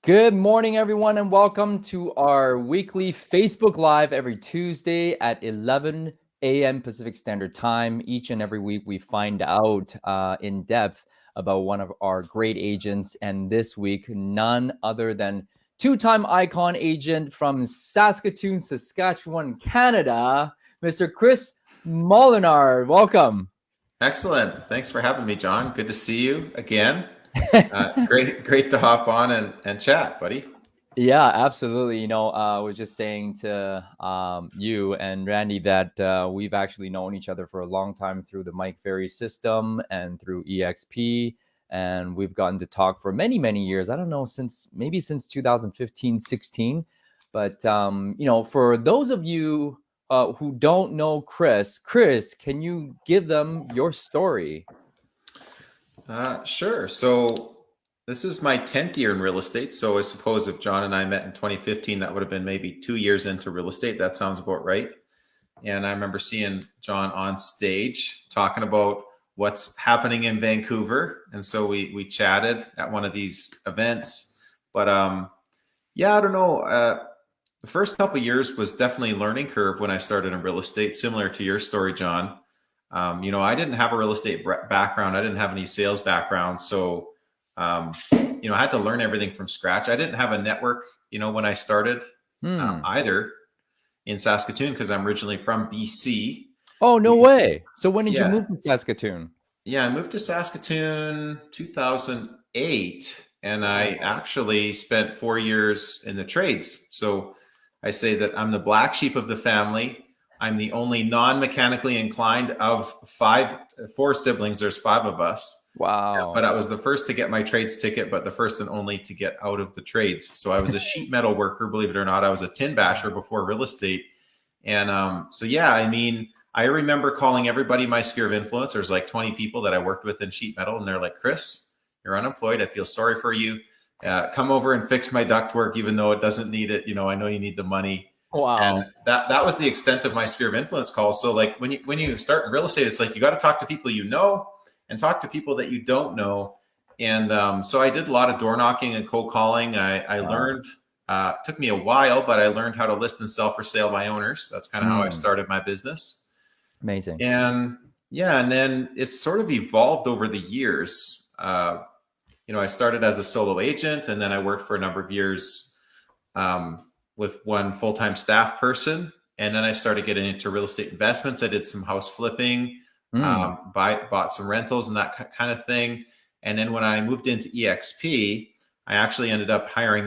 Good morning, everyone, and welcome to our weekly Facebook Live every Tuesday at 11 a.m. Pacific Standard Time. Each and every week, we find out in depth about one of our great agents. And this week, none other than two-time icon agent from Saskatoon, Saskatchewan, Canada, Mr. Chris Molenaar. Welcome. Excellent. Thanks for having me, John. Good to see you again. Great to hop on and chat, buddy. Yeah, absolutely. I was just saying to you and Randy that we've actually known each other for a long time through the Ferry system and through eXp. And we've gotten to talk for many, many years. I don't know, since 2015, 16. But, for those of you who don't know Chris, can you give them your story? Sure. So this is my 10th year in real estate. So I suppose if John and I met in 2015, that would have been maybe 2 years into real estate. That sounds about right. And I remember seeing John on stage talking about what's happening in Vancouver. And so we chatted at one of these events. But yeah, I don't know. The first couple of years was definitely a learning curve when I started in real estate, similar to your story, John. I didn't have a real estate background. I didn't have any sales background. So, I had to learn everything from scratch. I didn't have a network, when I started either in Saskatoon, because I'm originally from BC. Oh, no way. So when did you Yeah. move to Saskatoon? Yeah, I moved to Saskatoon 2008, and I actually spent 4 years in the trades. So I say that I'm the black sheep of the family. I'm the only non-mechanically inclined of four siblings. There's five of us. Wow. But I was the first to get my trades ticket, but the first and only to get out of the trades. So I was a sheet metal worker, believe it or not. I was a tin basher before real estate. And so, yeah, I remember calling everybody my sphere of influence. There's like 20 people that I worked with in sheet metal, and they're like, Chris, you're unemployed. I feel sorry for you. Come over and fix my ductwork, even though it doesn't need it. I know you need the money. Wow. And that was the extent of my sphere of influence calls. So like when you start in real estate, it's like you got to talk to people and talk to people that you don't know. And so I did a lot of door knocking and cold calling. I learned, it took me a while, but I learned how to list and sell for sale by owners. That's kind of how I started my business. Amazing. And yeah, and then it's sort of evolved over the years. I started as a solo agent, and then I worked for a number of years with one full-time staff person. And then I started getting into real estate investments. I did some house flipping, bought some rentals and that kind of thing. And then when I moved into eXp, I actually ended up hiring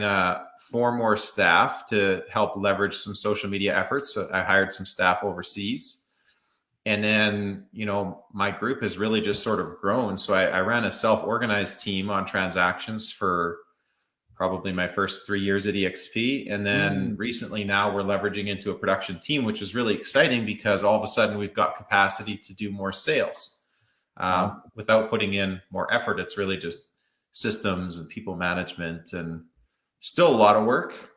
4 more staff to help leverage some social media efforts. So I hired some staff overseas. And then, my group has really just sort of grown. So I ran a self-organized team on transactions for probably my first 3 years at eXp. And then recently now we're leveraging into a production team, which is really exciting because all of a sudden we've got capacity to do more sales without putting in more effort. It's really just systems and people management, and still a lot of work,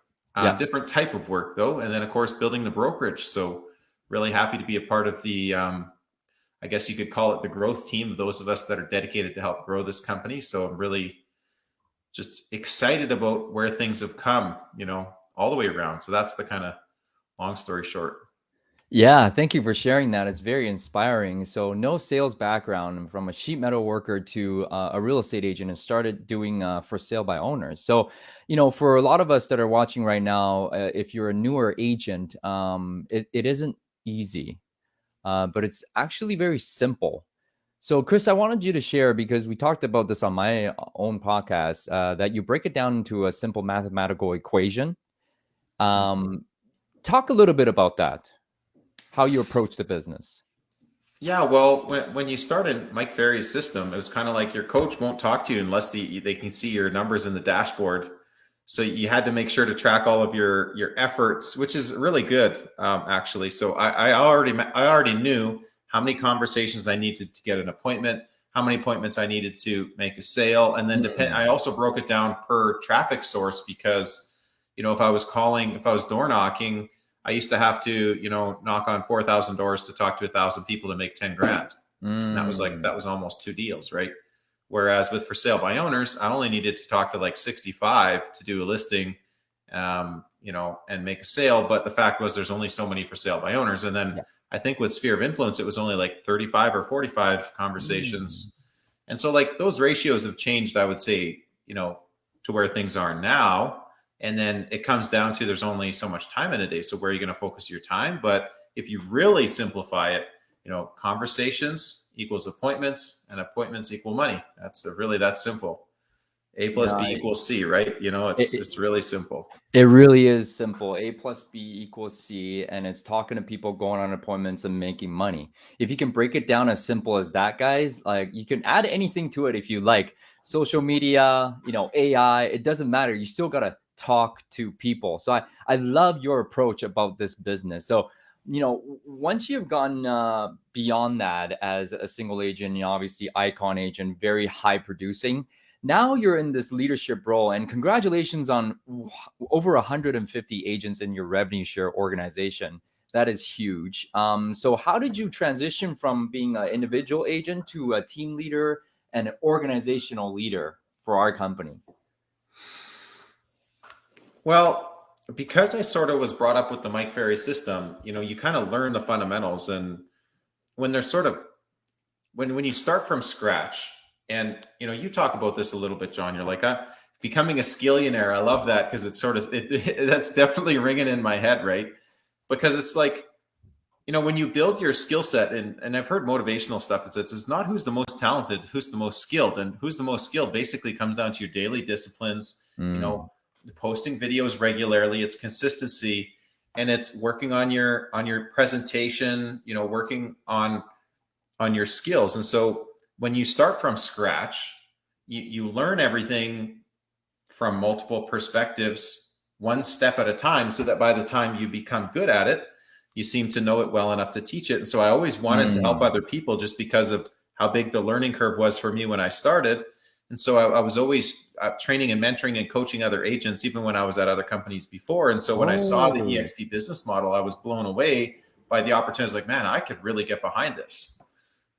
different type of work though. And then of course, building the brokerage. So really happy to be a part of the, I guess you could call it the growth team of those of us that are dedicated to help grow this company. So I'm really just excited about where things have come, all the way around. So that's the kind of long story short. Yeah, thank you for sharing that. It's very inspiring. So no sales background, from a sheet metal worker to a real estate agent, and started doing for sale by owners. So, for a lot of us that are watching right now, if you're a newer agent, it isn't easy, but it's actually very simple. So, Chris, I wanted you to share, because we talked about this on my own podcast, that you break it down into a simple mathematical equation. Talk a little bit about that, how you approach the business. Yeah, well, when you start in Mike Ferry's system, it was kind of like your coach won't talk to you unless they can see your numbers in the dashboard. So you had to make sure to track all of your efforts, which is really good, actually. So I already knew how many conversations I needed to get an appointment, how many appointments I needed to make a sale, and then I also broke it down per traffic source, because if I was door knocking, I used to have to knock on 4,000 doors to talk to 1,000 people to make 10 grand. And that was almost 2 deals, right? Whereas with for sale by owners, I only needed to talk to like 65 to do a listing, and make a sale. But the fact was there's only so many for sale by owners. And then Yeah. I think with sphere of influence, it was only like 35 or 45 Mm. conversations. And so like those ratios have changed, I would say, to where things are now. And then it comes down to there's only so much time in a day. So where are you going to focus your time? But if you really simplify it, conversations equals appointments and appointments equal money. That's really that simple. A plus No, B equals C, right? it, It's really simple. it really is simple. A plus B equals C, and it's talking to people, going on appointments, and making money. If you can break it down as simple as that, guys, like you can add anything to it if you like. Social media, AI, it doesn't matter. You still gotta talk to people. So I love your approach about this business. So once you've gone beyond that as a single agent, obviously icon agent, very high producing. Now you're in this leadership role, and congratulations on over 150 agents in your revenue share organization. That is huge. So how did you transition from being an individual agent to a team leader and an organizational leader for our company? Well, because I sort of was brought up with the Mike Ferry system, you kind of learn the fundamentals. And when there's sort of when you start from scratch, and you talk about this a little bit, John, you're like, becoming a skillionaire. I love that because it's sort of that's definitely ringing in my head, right? Because it's like, when you build your skill set, and I've heard motivational stuff, it's not who's the most talented, who's the most skilled. And who's the most skilled basically comes down to your daily disciplines, Mm. posting videos regularly, it's consistency, and it's working on your presentation, working on your skills. And so when you start from scratch, you learn everything from multiple perspectives, one step at a time, so that by the time you become good at it, you seem to know it well enough to teach it. And so I always wanted to help Mm. other people just because of how big the learning curve was for me when I started. And so I was always training and mentoring and coaching other agents, even when I was at other companies before. And so when I saw the Oh, eXp business model, I was blown away by the opportunities. Like, man, I could really get behind this.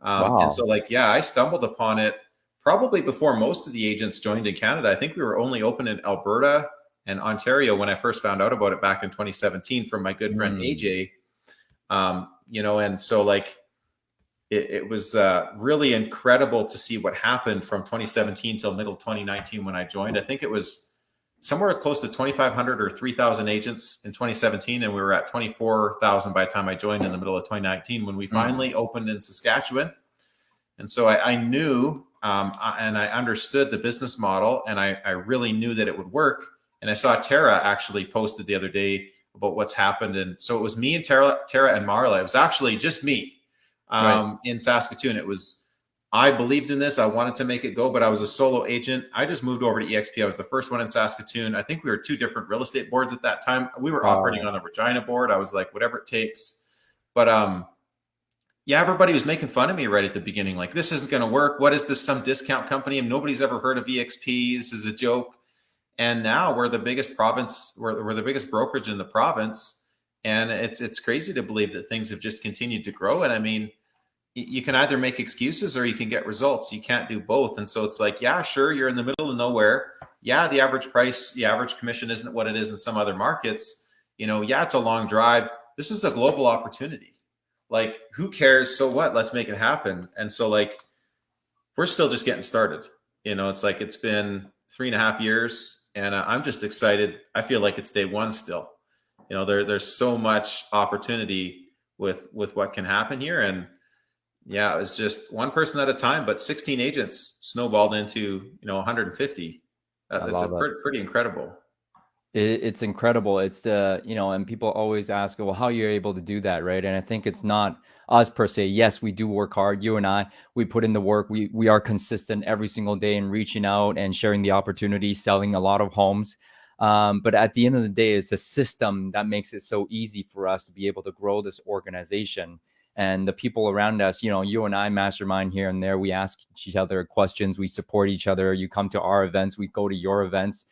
And so, wow. like, yeah, I stumbled upon it probably before most of the agents joined in Canada. I think we were only open in Alberta and Ontario when I first found out about it back in 2017 from my good friend Mm. AJ. And so, like, it was really incredible to see what happened from 2017 till middle 2019 when I joined. I think it was somewhere close to 2,500 or 3,000 agents in 2017, and we were at 24,000 by the time I joined in the middle of 2019 when we Mm. finally opened in Saskatchewan. And so I knew, and I understood the business model, and I really knew that it would work. And I saw Tara actually posted the other day about what's happened. And so it was me and Tara and Marla. It was actually just me Right. in Saskatoon. I believed in this. I wanted to make it go, but I was a solo agent. I just moved over to eXp. I was the first one in Saskatoon. I think we were two different real estate boards at that time. We were operating Wow. on the Regina board. I was like, whatever it takes. But yeah, everybody was making fun of me right at the beginning. Like, this isn't going to work. What is this? Some discount company? And nobody's ever heard of eXp. This is a joke. And now we're the biggest province. We're the biggest brokerage in the province. And it's crazy to believe that things have just continued to grow. And I mean, you can either make excuses or you can get results. You can't do both. And so it's like, yeah, sure, you're in the middle of nowhere. Yeah, the average price, the average commission isn't what it is in some other markets. Yeah, it's a long drive. This is a global opportunity. Like, who cares? So what? Let's make it happen. And so, like, we're still just getting started. It's like it's been 3.5 years, and I'm just excited. I feel like it's day one still. There's so much opportunity with what can happen here. And yeah, it was just one person at a time, but 16 agents snowballed into 150. I That's a love it. pretty incredible. It's incredible. It's and people always ask, well, how you're able to do that, right? And I think it's not us per se. Yes, we do work hard. You and I, we put in the work. We are consistent every single day in reaching out and sharing the opportunity, selling a lot of homes. But at the end of the day, it's the system that makes it so easy for us to be able to grow this organization. And the people around us, you and I mastermind here and there. We ask each other questions. We support each other. You come to our events. We go to your events.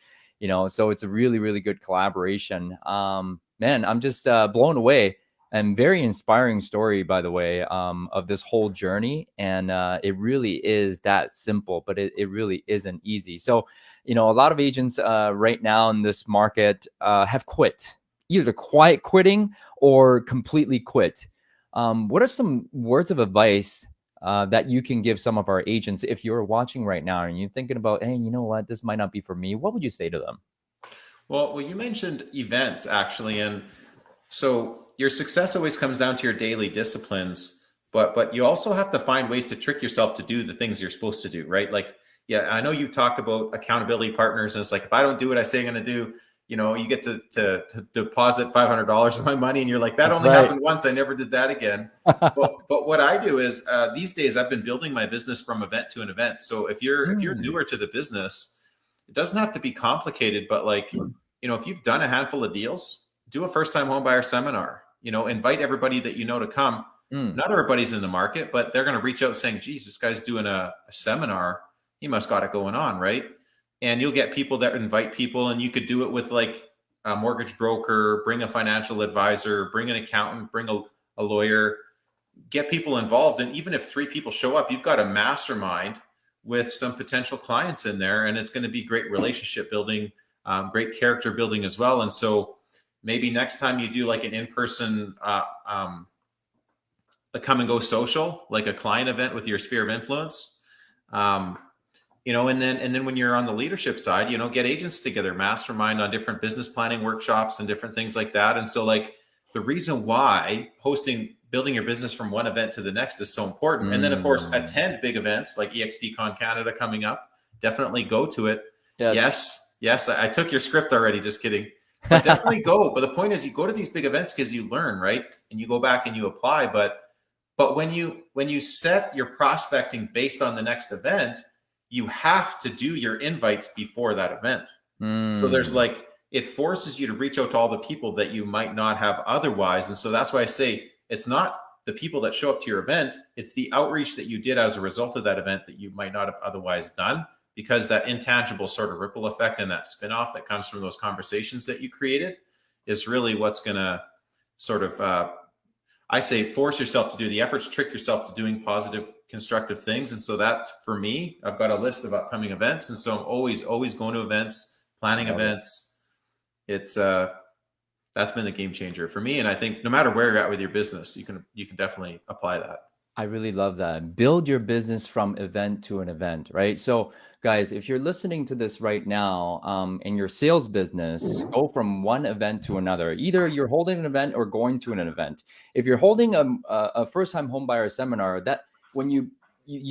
So it's a really, really good collaboration. Man, I'm just blown away. And very inspiring story, by the way, of this whole journey. And it really is that simple, but it really isn't easy. So, a lot of agents right now in this market have quit, either quiet quitting or completely quit. What are some words of advice that you can give some of our agents if you're watching right now and you're thinking about, hey, you know what, this might not be for me? What would you say to them? Well, you mentioned events actually, and so your success always comes down to your daily disciplines, but you also have to find ways to trick yourself to do the things you're supposed to do, right? Like, yeah, I know you've talked about accountability partners, and it's like if I don't do what I say I'm going to do, you get to deposit $500 of my money, and you're like, that That's only right. happened once. I never did that again. But what I do is these days I've been building my business from event to an event. So if you're Mm. newer to the business, it doesn't have to be complicated, but like, if you've done a handful of deals, do a first time home buyer seminar, invite everybody that you know to come. Mm. Not everybody's in the market, but they're going to reach out saying, geez, this guy's doing a seminar. He must got it going on. Right. And you'll get people that invite people, and you could do it with like a mortgage broker, bring a financial advisor, bring an accountant, bring a lawyer, get people involved. And even if 3 people show up, you've got a mastermind with some potential clients in there, and it's going to be great relationship building, great character building as well. And so maybe next time you do like an in-person a come and go social, like a client event with your sphere of influence, um, and then when you're on the leadership side, get agents together, mastermind on different business planning workshops and different things like that. And so like the reason why building your business from one event to the next is so important. And then of course, Mm. attend big events like eXp Con Canada coming up. Definitely go to it. Yes. Yes, I took your script already. Just kidding. But definitely go. But the point is, you go to these big events because you learn, right? And you go back and you apply. But when you set your prospecting based on the next event, you have to do your invites before that event. So there's Mm. like, it forces you to reach out to all the people that you might not have otherwise. And so that's why I say it's not the people that show up to your event, it's the outreach that you did as a result of that event that you might not have otherwise done, because that intangible sort of ripple effect and that spin-off that comes from those conversations that you created is really what's going to sort of I say force yourself to do the efforts, trick yourself to doing positive, constructive things. And so that for me, I've got a list of upcoming events. And so I'm always going to events, planning Love it. events. It's that's been the game changer for me. And I think no matter where you're at with your business, you can definitely apply that. I really love that. Build your business from event to an event, right? So, guys, if you're listening to this right now, in your sales business, go from one event to another. Either you're holding an event or going to an event. If you're holding a first-time homebuyer seminar, that when you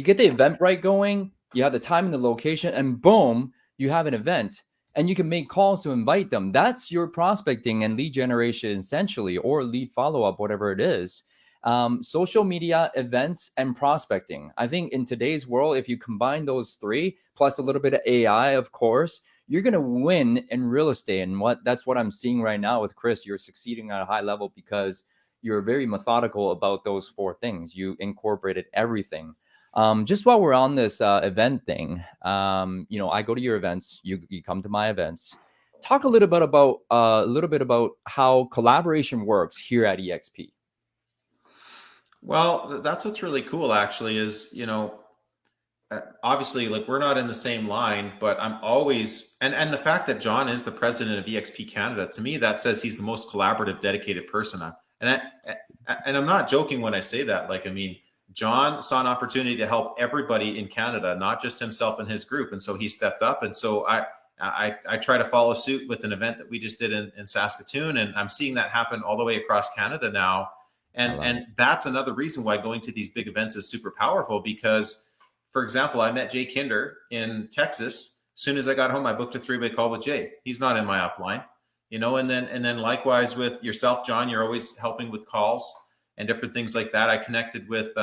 get the Eventbrite going, you have the time and the location, and boom, you have an event, and you can make calls to invite them. That's your prospecting and lead generation, essentially, or lead follow-up, whatever it is. Social media, events, and prospecting. I think in today's world, if you combine those three plus a little bit of AI, of course, you're going to win in real estate. And that's what I'm seeing right now with Chris. You're succeeding at a high level because you're very methodical about those four things. You incorporated everything. Just while we're on this event thing, I go to your events. You come to my events. Talk a little bit about how collaboration works here at eXp. Well, that's what's really cool actually is, obviously like we're not in the same line, but I'm always, and the fact that John is the president of eXp Canada, to me that says he's the most collaborative, dedicated person. And I'm not joking when I say that. Like, I mean, John saw an opportunity to help everybody in Canada, not just himself and his group, and so he stepped up. And so I try to follow suit with an event that we just did in Saskatoon, and I'm seeing that happen all the way across Canada now. I And love it. and that's another reason why going to these big events is super powerful, because for example, I met Jay Kinder in Texas. As soon as I got home, I booked a 3-way call with Jay. He's not in my upline, and then likewise with yourself, John, you're always helping with calls and different things like that. I connected with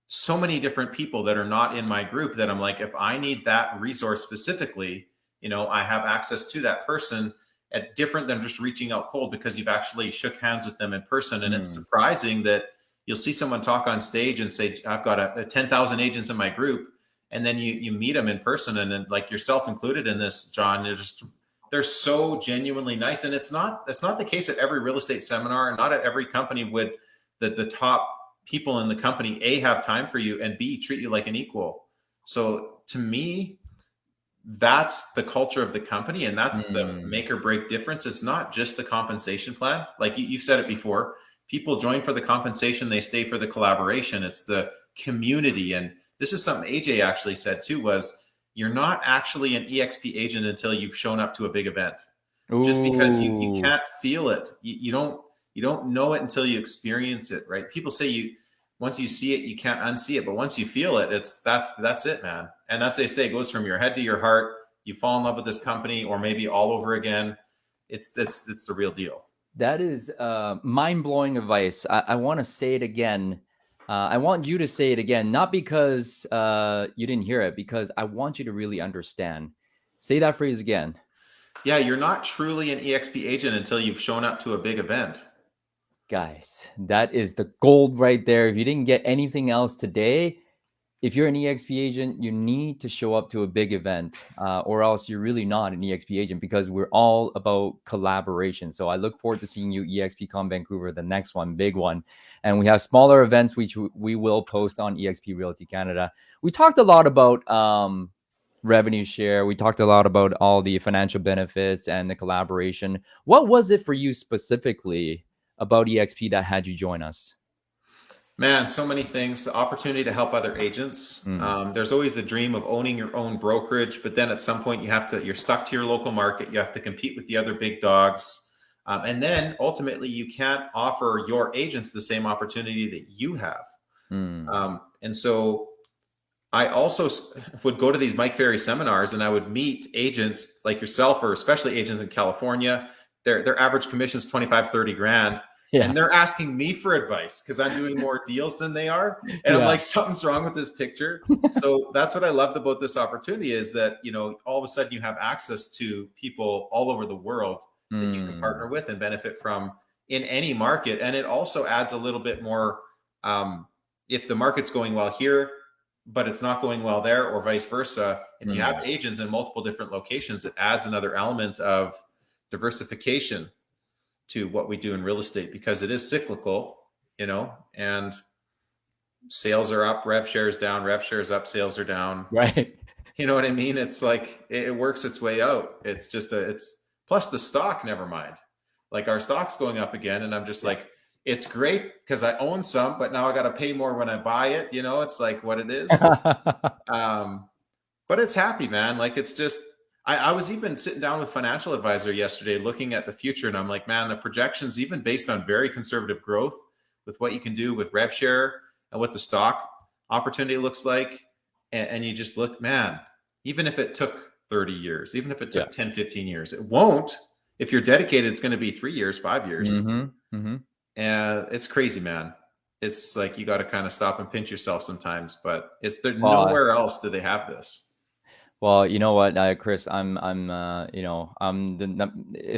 so many different people that are not in my group that I'm like, if I need that resource specifically, I have access to that person at different than just reaching out cold, because you've actually shook hands with them in person. And it's Mm. surprising that you'll see someone talk on stage and say, I've got a 10,000 agents in my group. And then you meet them in person, and then like yourself included in this, John, you're just they're so genuinely nice. And that's not the case at every real estate seminar, and not at every company would the top people in the company, A, have time for you, and B, treat you like an equal. So to me, that's the culture of the company, and that's the make or break difference. It's not just the compensation plan. Like you've said it before, people join for the compensation, they stay for the collaboration. It's the community. And this is something AJ actually said too, was you're not actually an eXp agent until you've shown up to a big event. Ooh. Just because you can't feel it. You don't know it until you experience it, right? People say once you see it, you can't unsee it. But once you feel it, that's it, man. And that's, they say, it goes from your head to your heart. You fall in love with this company, or maybe all over again. It's the real deal. That is mind-blowing advice. I want to say it again. I want you to say it again, not because you didn't hear it, because I want you to really understand. Say that phrase again. Yeah, you're not truly an eXp agent until you've shown up to a big event. Guys, that is the gold right there. If you didn't get anything else today, if you're an eXp agent, you need to show up to a big event, or else you're really not an eXp agent, because we're all about collaboration. So I look forward to seeing you eXpCon Vancouver, the next one, big one. And we have smaller events, which we will post on eXp Realty Canada. We talked a lot about revenue share. We talked a lot about all the financial benefits and the collaboration. What was it for you specifically about eXp that had you join us? Man, so many things. The opportunity to help other agents. There's always the dream of owning your own brokerage, but then at some point you're stuck to your local market. You have to compete with the other big dogs. And then ultimately you can't offer your agents the same opportunity that you have. And so I also would go to these Mike Ferry seminars, and I would meet agents like yourself, or especially agents in California. Their average commission is 25, 30 grand. Yeah. And they're asking me for advice because I'm doing more deals than they are. And I'm like, something's wrong with this picture. So that's what I loved about this opportunity, is that, all of a sudden you have access to people all over the world that you can partner with and benefit from in any market. And it also adds a little bit more, if the market's going well here, but it's not going well there, or vice versa. If you have agents in multiple different locations, it adds another element of diversification to what we do in real estate, because it is cyclical, and sales are up, rev shares down, rev shares up, sales are down. Right. You know what I mean? It's like, it works its way out. It's just plus the stock, never mind. Like, our stock's going up again, and I'm just like, it's great because I own some, but now I got to pay more when I buy it. It's like what it is. But it's happy, man. Like, it's just, I was even sitting down with financial advisor yesterday looking at the future, and I'm like, man, the projections, even based on very conservative growth with what you can do with rev share and what the stock opportunity looks like, and you just look, man, even if it took 30 years, even if it took 10, 15 years, it won't. If you're dedicated, it's going to be 3 years, 5 years. And it's crazy, man. It's like, you got to kind of stop and pinch yourself sometimes, but nowhere else do they have this. Well, you know what, Chris, if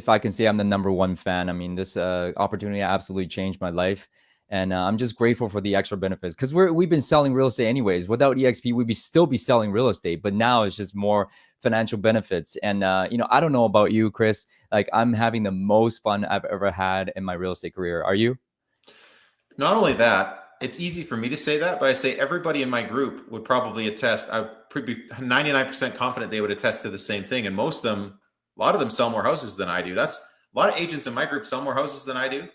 I can say, I'm the number one fan. I mean, this opportunity absolutely changed my life, and I'm just grateful for the extra benefits, because we've been selling real estate anyways. Without eXp, we'd still be selling real estate, but now it's just more financial benefits. And I don't know about you, Chris, like, I'm having the most fun I've ever had in my real estate career. Are you? Not only that, it's easy for me to say that, but I say everybody in my group would probably attest. I'm pretty 99% confident they would attest to the same thing. And most of them, a lot of them sell more houses than I do. That's a lot of agents in my group sell more houses than I do,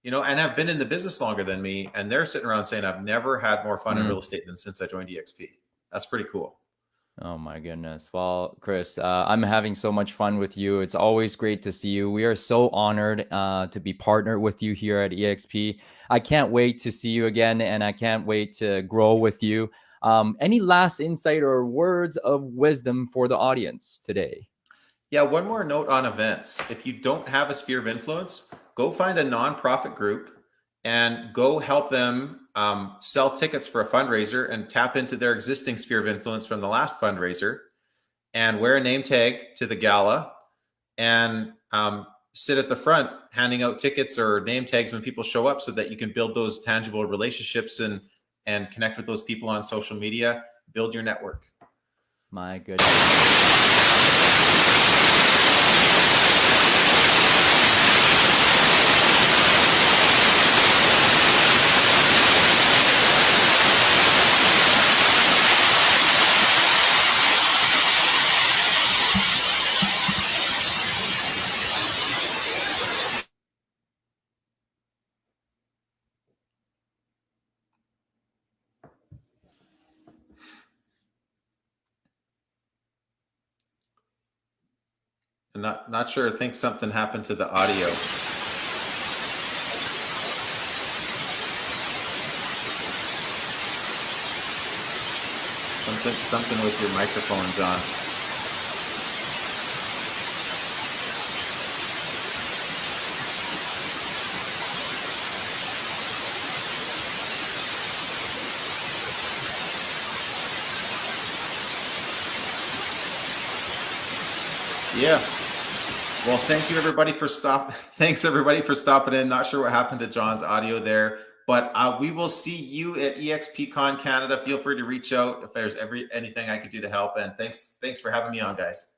and have been in the business longer than me. And they're sitting around saying, I've never had more fun in real estate than since I joined eXp. That's pretty cool. Oh my goodness. Well, Chris, I'm having so much fun with you. It's always great to see you. We are so honored to be partnered with you here at eXp. I can't wait to see you again, and I can't wait to grow with you. Any last insight or words of wisdom for the audience today? Yeah, one more note on events. If you don't have a sphere of influence, go find a nonprofit group and go help them sell tickets for a fundraiser and tap into their existing sphere of influence from the last fundraiser, and wear a name tag to the gala, and sit at the front handing out tickets or name tags when people show up, so that you can build those tangible relationships and connect with those people on social media, build your network. My goodness. I'm not sure. I think something happened to the audio. Something with your microphone, John. Yeah. Well, thank you everybody for Thanks everybody for stopping in. Not sure what happened to John's audio there, but we will see you at eXpCon Canada. Feel free to reach out if there's anything I could do to help. And thanks for having me on, guys.